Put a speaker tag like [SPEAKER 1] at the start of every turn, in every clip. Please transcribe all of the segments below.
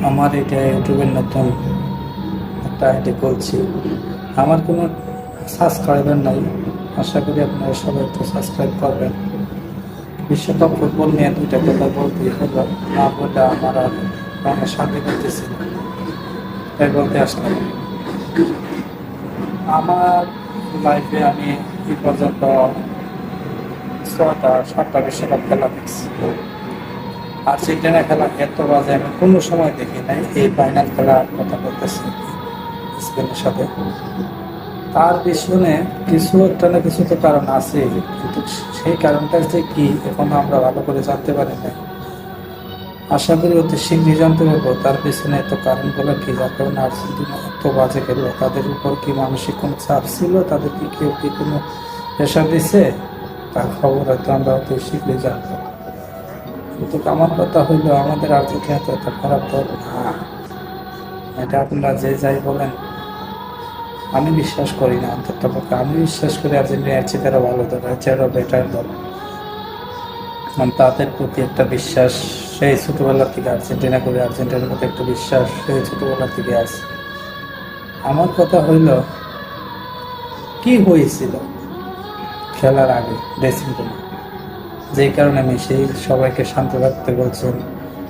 [SPEAKER 1] আমার এটা ইউটিউবের নতুন একটা আইডি করছি। আমার কোনো সাবস্ক্রাইবার নাই, আশা করি আপনারা সবাই একটু সাবস্ক্রাইব করবেন। বিশ্বকাপ ফুটবল নিয়ে দুইটা কথা বলতেই হলো, না বললে আমার আর মনে শান্তি করতেছি না, তাই বলতে আসলাম। আমার লাইফে আমি এই পর্যন্ত 6টা-7টা বিশ্বকাপ খেলা দেখছি। আর্জেন্টিনা খেলা এত বাজে আমি কোনো সময় দেখি নাই। এই ফাইনাল খেলার কথা বলতেছি স্পেনের সাথে, তার পিছনে কিছু একটা না কিছু তো কারণ আছে, কিন্তু সেই কারণটা যে কি এখনো আমরা ভালো করে জানতে পারি না। আশা করি অতি শীঘ্রই জানতে পারবো তার পিছনে এত কারণগুলো কি, যার কারণে আর্জেন্টিনা এত বাজে খেললো। তাদের উপর কি মানসিক কোনো চাপ ছিল, তাদের কি কেউ কি কোনো প্রেশার দিছে, তার খবর হয়তো আমরা অতি শীঘ্রই জানবো। কিন্তু আমার কথা হইলো, আমাদের আর্জেন্টিনা তো এত খারাপ দল না। এটা আপনারা যে যাই বলেন, আমি বিশ্বাস করি না। অন্তত আমি বিশ্বাস করি আর্জেন্টিনা এর চেয়ে আরো ভালো দল, এর চেয়ে আরো বেটার দল। তাদের প্রতি একটা বিশ্বাস সেই ছোটবেলা থেকে আর্জেন্টিনা করে, আর্জেন্টিনার প্রতি একটা বিশ্বাস সেই ছোটবেলা থেকে আছে। আমার কথা হইল, কি হয়েছিল খেলার আগে ড্রেসিং রুমে, যেই কারণে মেসি সবাইকে শান্ত রাখতে বলছেন,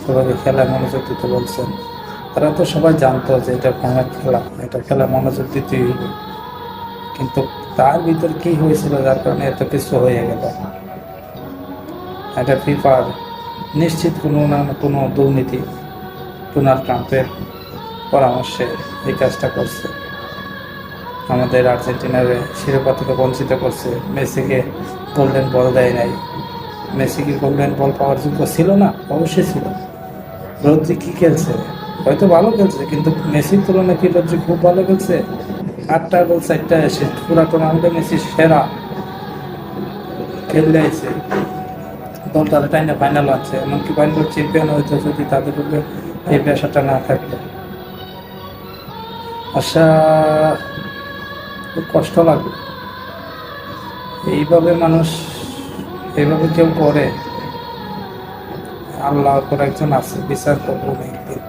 [SPEAKER 1] সবাইকে খেলায় মনোযোগ দিতে বলছেন। তারা তো সবাই জানতো যে এটা ফাইনাল খেলা, এটা খেলা মনোযোগ দিতেই হবে। কিন্তু তার ভিতর কি হয়েছিল যার কারণে এত কিছু হয়ে গেল? এটা ফিফার নিশ্চিত কোনো না কোনো দুর্নীতি, ডোনাল্ড ট্রাম্পের পরামর্শে এই কাজটা করছে। আমাদের আর্জেন্টিনার শিরোপা থেকে বঞ্চিত করছে। মেসিকে গোল্ডেন বল দেয় নাই। মেসি কি গোল্ডেন বল পাওয়ার যোগ্য ছিল না? অবশ্যই ছিল। রদ্রি কি খেলছে? হয়তো ভালো খেলছে, কিন্তু মেসির তুলনায় কি রদ্রি খুব ভালো খেলছে? 8টা গোল 4টা এসে পুরা টুর্নামেন্টে মেসি সেরা খেললে আছে। দল তাদের টাইমে ফাইনাল আছে, এমনকি ফাইনাল চ্যাম্পিয়ন হইতো যদি তাদের উপরে এই পেশাটা না থাকতো। আশা খুব কষ্ট লাগবে। এইভাবে মানুষ, এইভাবে কেউ করে, আল্লাহ করে একজন আছে, বিচার করবো একদিন।